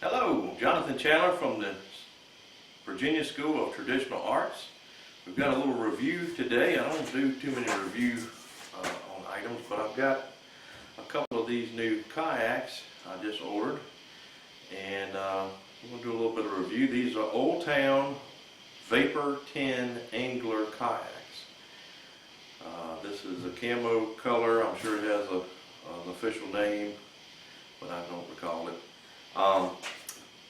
Hello, Jonathan Chandler from the Virginia School of Traditional Arts. We've got a little review today. I don't do too many reviews on items, but I've got a couple of these new kayaks I just ordered, and I'm going to do a little bit of review. These are Old Town Vapor 10 Angler kayaks. This is a camo color. I'm sure it has an official name, but I don't recall it.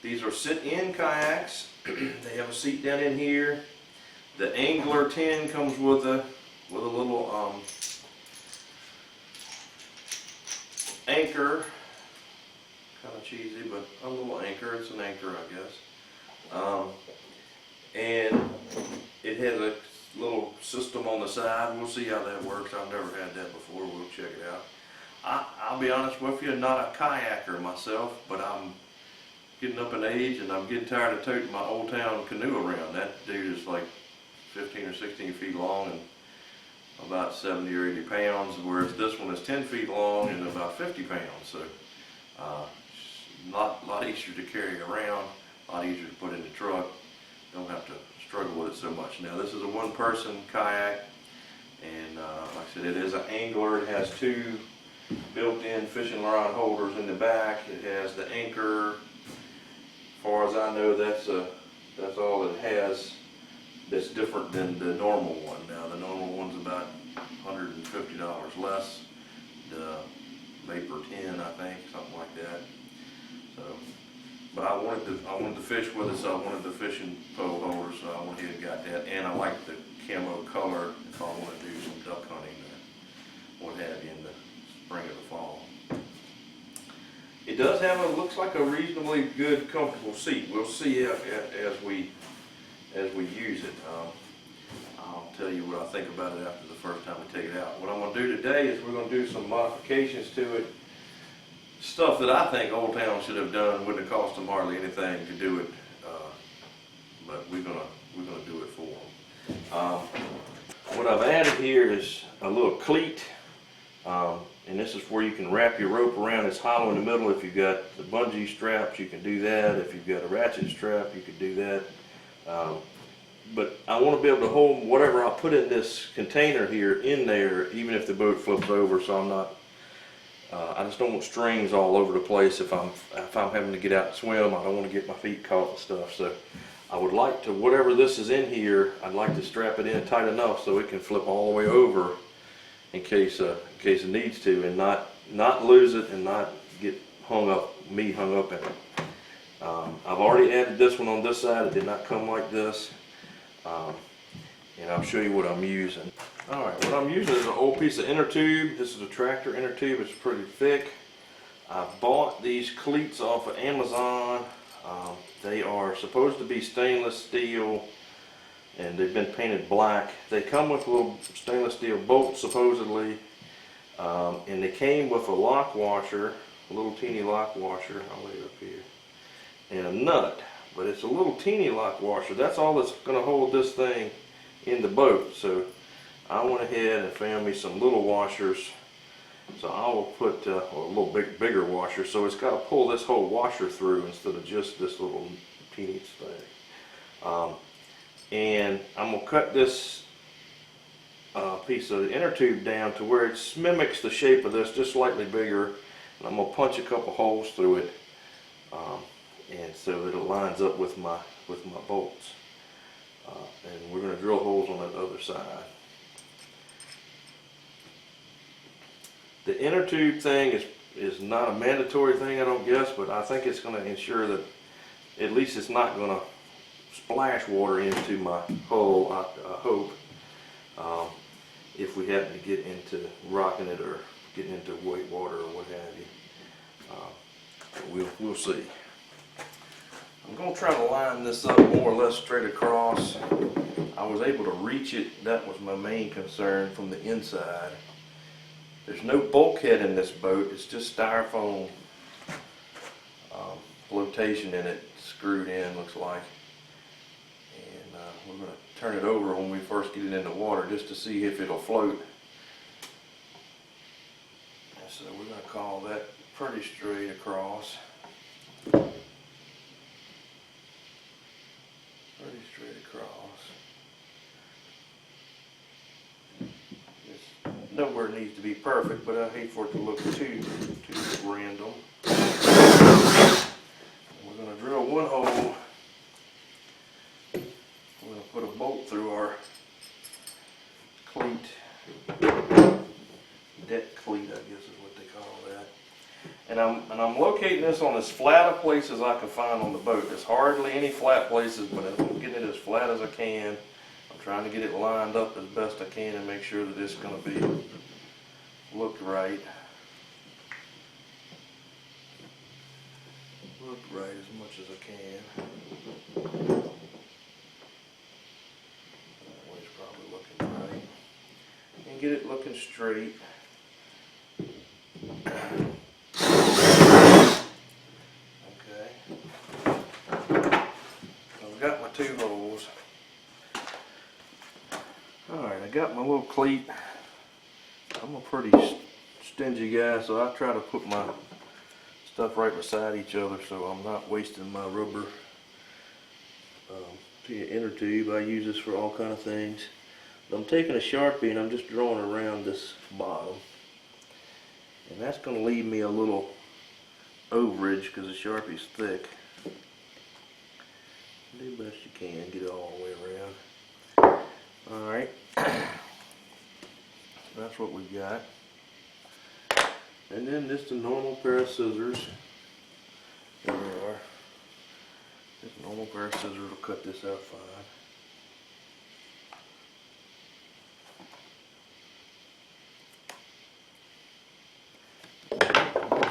These are sit-in kayaks. They have a seat down in here. The Angler 10 comes with a little anchor. Kind of cheesy, but a little anchor. It's an anchor, I guess. And it has a little system on the side. We'll see how that works. I've never had that before. We'll check it out. I'll be honest with you, not a kayaker myself, but I'm getting up in age and I'm getting tired of toting my Old Town canoe around. That dude is like 15 or 16 feet long and about 70 or 80 pounds, whereas this one is 10 feet long and about 50 pounds. So a lot easier to carry around, a lot easier to put in the truck. Don't have to struggle with it so much. Now this is a one-person kayak, and like I said, it is an angler. It has two built-in fishing rod holders in the back. It has the anchor. As far as I know, that's all it has that's different than the normal one. Now the normal one's about $150 less. The Vapor 10, I think, something like that. So, but I wanted to fish with it, so I wanted the fishing pole holder, so I went ahead and got that. And I like the camo color if I want to do some duck hunting or what have you in the spring or the fall. It does have looks like a reasonably good, comfortable seat. We'll see as we use it. I'll tell you what I think about it after the first time we take it out. What I'm going to do today is we're going to do some modifications to it. Stuff that I think Old Town should have done. Wouldn't have cost them hardly anything to do it, but we're gonna do it for them. What I've added here is a little cleat. And this is where you can wrap your rope around. It's hollow in the middle. If you've got the bungee straps, you can do that. If you've got a ratchet strap, you can do that. But I want to be able to hold whatever I put in this container here in there, even if the boat flips over. So I'm not. I just don't want strings all over the place. If I'm having to get out and swim, I don't want to get my feet caught and stuff. So I would like to, whatever this is in here, I'd like to strap it in tight enough so it can flip all the way over in case it needs to, and not lose it and not get hung up in it. I've already added this one on this side. It did not come like this, and I'll show you what I'm using. Alright, what I'm using is an old piece of inner tube. This is a tractor inner tube. It's pretty thick. I bought these cleats off of Amazon. They are supposed to be stainless steel, and they've been painted black. They come with little stainless steel bolts supposedly, and they came with a lock washer, a little teeny lock washer. I'll lay it up here, and a nut. But it's a little teeny lock washer. That's all that's going to hold this thing in the boat. So I went ahead and found me some little washers. So I will put a little bigger washer. So it's got to pull this whole washer through instead of just this little teeny thing. And I'm going to cut this piece of the inner tube down to where it mimics the shape of this, just slightly bigger. And I'm going to punch a couple holes through it, and so that it lines up with my bolts. And we're going to drill holes on that other side. The inner tube thing is not a mandatory thing, I don't guess, but I think it's going to ensure that at least it's not going to splash water into my hull, I hope, if we happen to get into rocking it or getting into weight water or what have you. We'll see. I'm going to try to line this up more or less straight across. I was able to reach it. That was my main concern from the inside. There's no bulkhead in this boat. It's just styrofoam flotation in it, screwed in, looks like. And we're going to turn it over when we first get it in the water just to see if it'll float. And so we're going to call that pretty straight across. nowhere needs to be perfect, but I hate for it to look too random. We're going to drill one hole. We're going to put a bolt through our cleat, deck cleat, I guess is what they call that. And I'm locating this on as flat a place as I can find on the boat. There's hardly any flat places, but I'm getting it as flat as I can. I'm trying to get it lined up as best I can and make sure that it's going to be look right. Look right as much as I can. That way's probably looking right. And get it looking straight. Okay. I've got my 2 holes. Alright, I got my little cleat. I'm a pretty stingy guy, so I try to put my stuff right beside each other so I'm not wasting my rubber inner tube. I use this for all kind of things. But I'm taking a Sharpie and I'm just drawing around this bottom. And that's going to leave me a little overage because the Sharpie's thick. Do the best you can, get it all the way around. Alright. That's what we got. And then just a normal pair of scissors. There they are. Just a normal pair of scissors will cut this out fine.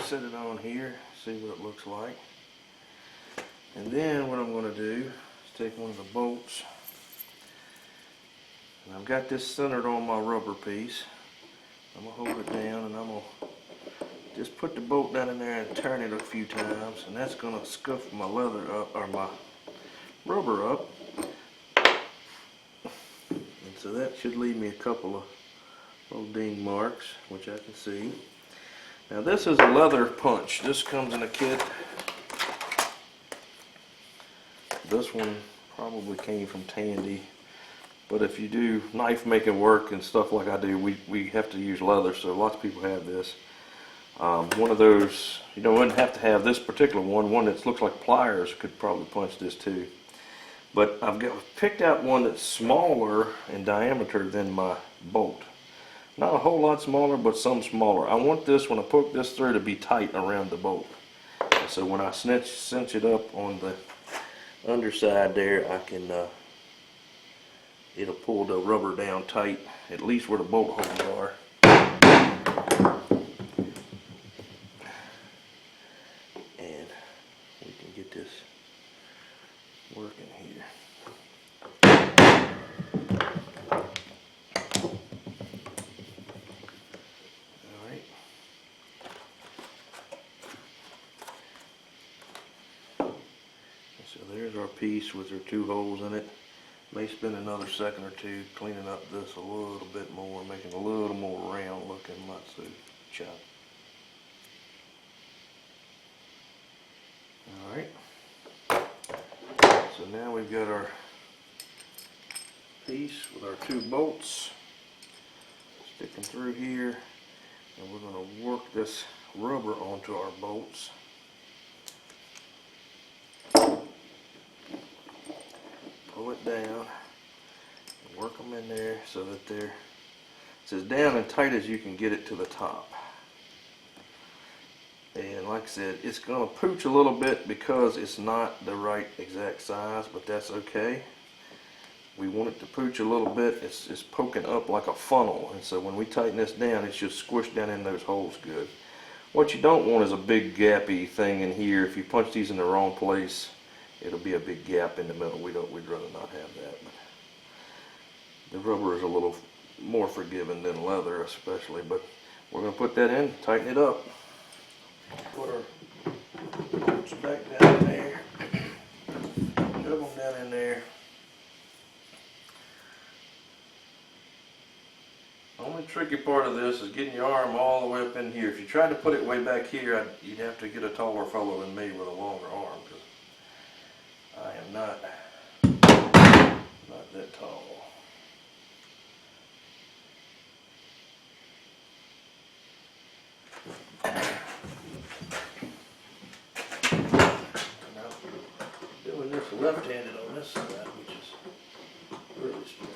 Set it on here, see what it looks like. And then what I'm going to do is take one of the bolts. And I've got this centered on my rubber piece. I'm going to hold it down and I'm going to just put the bolt down in there and turn it a few times. And that's going to scuff my leather up, or my rubber up. And so that should leave me a couple of little ding marks, which I can see. Now this is a leather punch. This comes in a kit. This one probably came from Tandy. But if you do knife making work and stuff like I do, we have to use leather, so lots of people have this. One of those, you wouldn't have to have this particular one that looks like pliers could probably punch this too. But I've picked out one that's smaller in diameter than my bolt. Not a whole lot smaller, but some smaller. I want this, when I poke this through, to be tight around the bolt. And so when I cinch it up on the underside there, I can it'll pull the rubber down tight, at least where the bolt holes are. And we can get this working here. Alright. So there's our piece with our 2 holes in it. May spend another second or two cleaning up this a little bit more, making it a little more round looking, not so chopped. Alright, so now we've got our piece with our 2 bolts sticking through here, and we're going to work this rubber onto our bolts. Pull it down and work them in there so that they're as down and tight as you can get it to the top. And like I said, it's going to pooch a little bit because it's not the right exact size, but that's okay. We want it to pooch a little bit. It's poking up like a funnel, and so when we tighten this down, it's just squished down in those holes good. What you don't want is a big gappy thing in here. If you punch these in the wrong place, it'll be a big gap in the middle. We'd rather not have that. But the rubber is a little more forgiving than leather, especially. But we're going to put that in, tighten it up. Put our bolts back down in there. Shove them down in there. The only tricky part of this is getting your arm all the way up in here. If you tried to put it way back here, you'd have to get a taller fellow than me with a longer arm, because I am not that tall. left-handed on this side, which is really strange.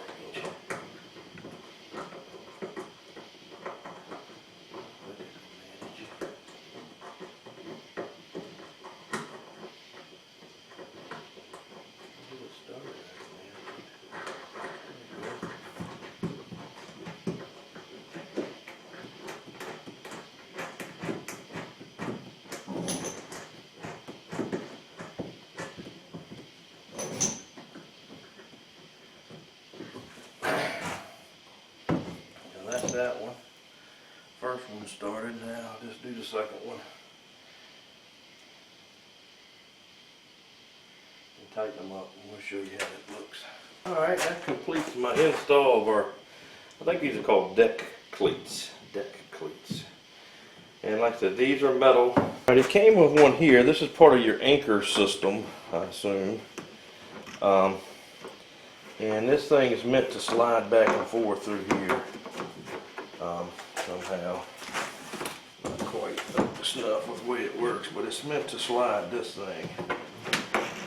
That's that one. First one started, now I'll just do the second one. And tighten them up and we'll show you how it looks. Alright, that completes my install of our, I think these are called Yakclips. Yakclips. And like I said, these are metal. Alright, it came with one here. This is part of your anchor system, I assume. And this thing is meant to slide back and forth through here. Somehow, not quite up to snuff with the way it works, but it's meant to slide this thing.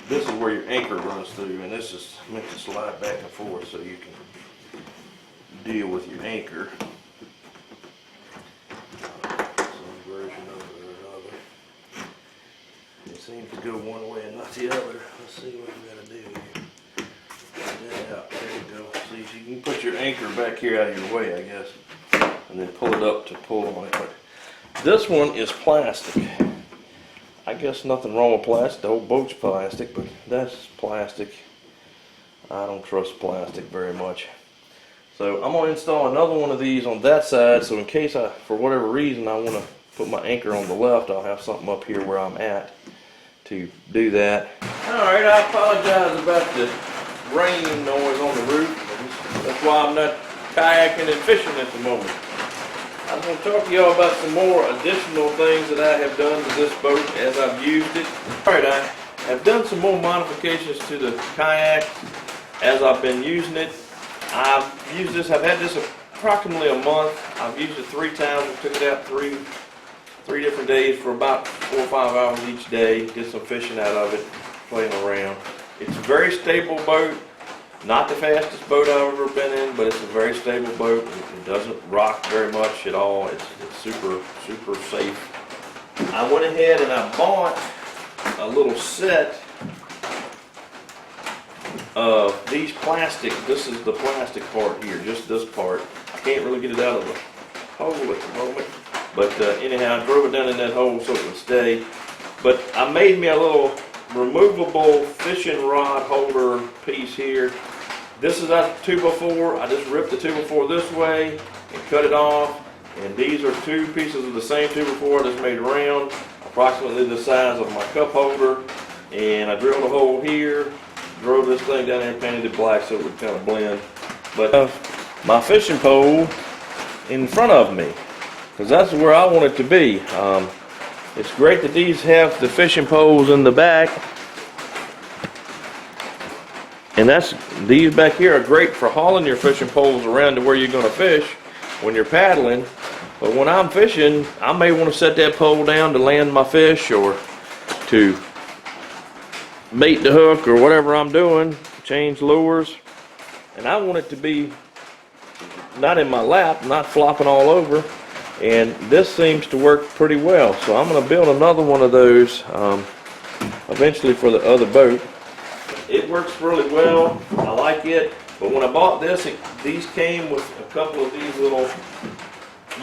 This is where your anchor runs through, and this is meant to slide back and forth so you can deal with your anchor. Some version of it or another. It seems to go one way and not the other. Let's see what we gotta do here. Get that out. There you go. See, so you can put your anchor back here out of your way, I guess. And then pull it up to pull on it. But this one is plastic. I guess nothing wrong with plastic. The whole boat's plastic, but that's plastic. I don't trust plastic very much. So I'm going to install another one of these on that side, so in case for whatever reason, I want to put my anchor on the left, I'll have something up here where I'm at to do that. Alright, I apologize about the rain noise on the roof. That's why I'm not kayaking and fishing at the moment. I'm going to talk to y'all about some more additional things that I have done to this boat as I've used it. Alright, I have done some more modifications to the kayak as I've been using it. I've had this approximately a month. I've used it 3 times. I took it out three different days for about 4 or 5 hours each day. Did some fishing out of it, playing around. It's a very stable boat. Not the fastest boat I've ever been in, but it's a very stable boat. It doesn't rock very much at all. It's super, super safe. I went ahead and I bought a little set of these plastic. This is the plastic part here, just this part. I can't really get it out of the hole at the moment. But anyhow, I drove it down in that hole so it would stay. But I made me a little removable fishing rod holder piece here. This is out 2x4. I just ripped the 2x4 this way and cut it off. And these are 2 pieces of the same 2x4 I just made round, approximately the size of my cup holder. And I drilled a hole here, drove this thing down there and painted it black so it would kind of blend. But my fishing pole in front of me, because that's where I want it to be. It's great that these have the fishing poles in the back. And these back here are great for hauling your fishing poles around to where you're going to fish when you're paddling. But when I'm fishing, I may want to set that pole down to land my fish or to bait the hook or whatever I'm doing, change lures. And I want it to be not in my lap, not flopping all over. And this seems to work pretty well. So I'm going to build another one of those eventually for the other boat. It works really well. I like it. But when I bought this, these came with a couple of these little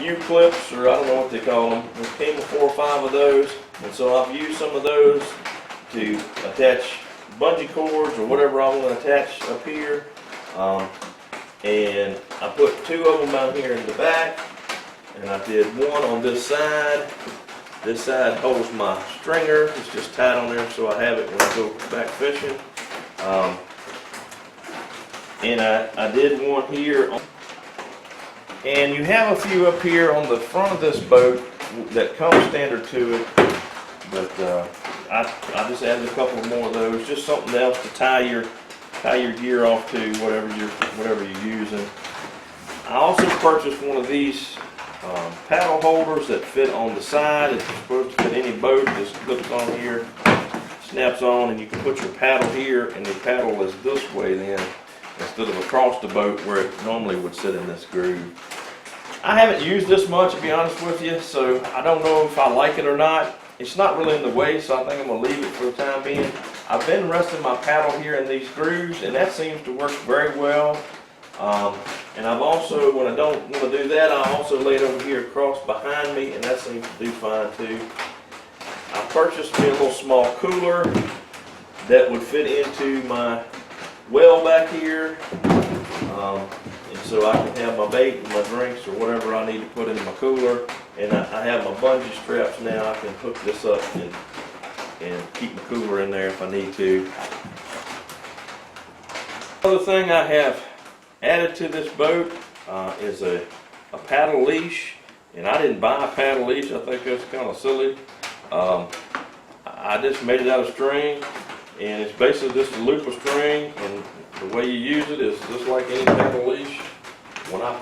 U-clips, or I don't know what they call them. It came with 4 or 5 of those. And so I've used some of those to attach bungee cords or whatever I want to attach up here. And I put 2 of them out here in the back. And I did one on this side. This side holds my stringer. It's just tied on there so I have it when I go back fishing. And I did one here. And you have a few up here on the front of this boat that come standard to it. But I just added a couple more of those. Just something else to tie your gear off to, whatever you're using. I also purchased one of these paddle holders that fit on the side. It's supposed to fit any boat. Just clips on here. snaps on, and you can put your paddle here, and the paddle is this way then, instead of across the boat where it normally would sit in this groove. I haven't used this much, to be honest with you, so I don't know if I like it or not. It's not really in the way, so I think I'm going to leave it for the time being. I've been resting my paddle here in these grooves, and that seems to work very well. And I've also, when I don't want to do that, I also lay it over here across behind me, and that seems to do fine too. I purchased me a little small cooler that would fit into my well back here, and so I can have my bait and my drinks or whatever I need to put in my cooler. And I have my bungee straps now. I can hook this up and keep my cooler in there if I need to. Another thing I have added to this boat is a paddle leash, and I didn't buy a paddle leash. I think that's kind of silly. I just made it out of string, and it's basically just a loop of string, and the way you use it is just like any paddle leash. When I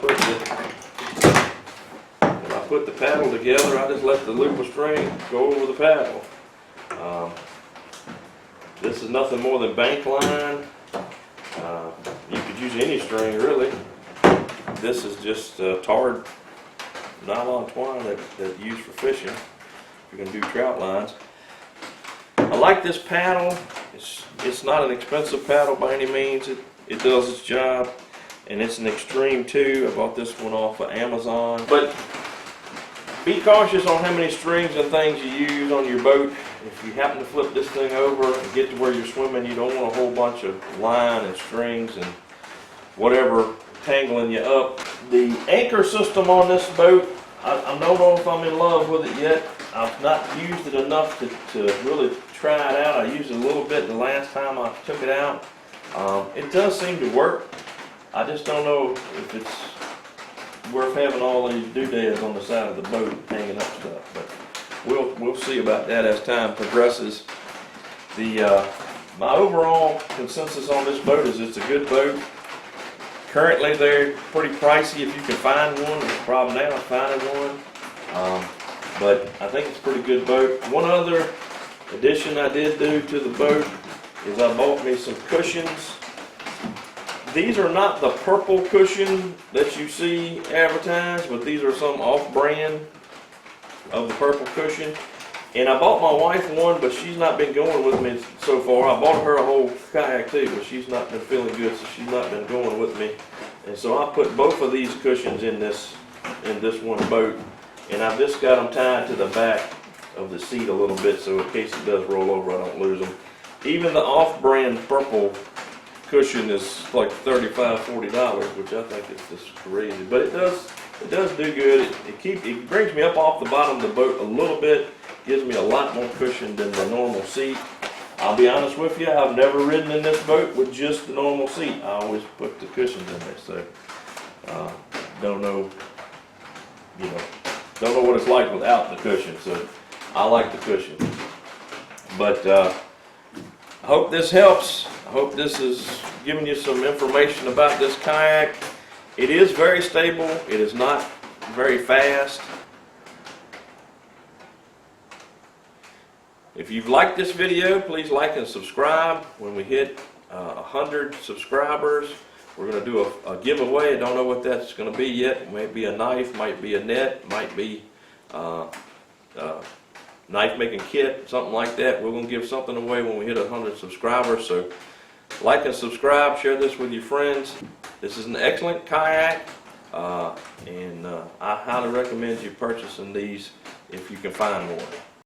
put the paddle together, I just let the loop of string go over the paddle. This is nothing more than bank line. You could use any string really. This is just tarred nylon twine that you use for fishing. You're going to do trout lines. I like this paddle. It's not an expensive paddle by any means. It does its job, and it's an X-Treme too. I bought this one off of Amazon. But be cautious on how many strings and things you use on your boat. If you happen to flip this thing over and get to where you're swimming, you don't want a whole bunch of line and strings and whatever tangling you up. The anchor system on this boat, I don't know if I'm in love with it yet. I've not used it enough to really try it out. I used it a little bit the last time I took it out. It does seem to work. I just don't know if it's worth having all these doodads on the side of the boat hanging up stuff, but we'll see about that as time progresses. My overall consensus on this boat is it's a good boat. Currently they're pretty pricey if you can find one. There's a problem now finding one, but I think it's a pretty good boat. One other addition I did do to the boat is I bought me some cushions. These are not the purple cushion that you see advertised, but these are some off-brand of the purple cushion. And I bought my wife one, but she's not been going with me so far. I bought her a whole kayak too, but she's not been feeling good, so she's not been going with me. And so I put both of these cushions in this one boat, and I've just got them tied to the back of the seat a little bit, so in case it does roll over, I don't lose them. Even the off-brand purple cushion is like $35, $40, which I think is just crazy. But it does do good. It brings me up off the bottom of the boat a little bit. Gives me a lot more cushion than the normal seat. I'll be honest with you, I've never ridden in this boat with just the normal seat. I always put the cushions in there, so don't know what it's like without the cushion. So I like the cushion. But I hope this helps. I hope this is giving you some information about this kayak. It is very stable. It is not very fast. If you've liked this video, please like and subscribe. When we hit 100 subscribers, we're going to do a giveaway. I don't know what that's going to be yet. It might be a knife, might be a net, might be knife making kit, something like that. We're going to give something away when we hit 100 subscribers. So like and subscribe, share this with your friends. This is an excellent kayak, and I highly recommend you purchasing these if you can find one.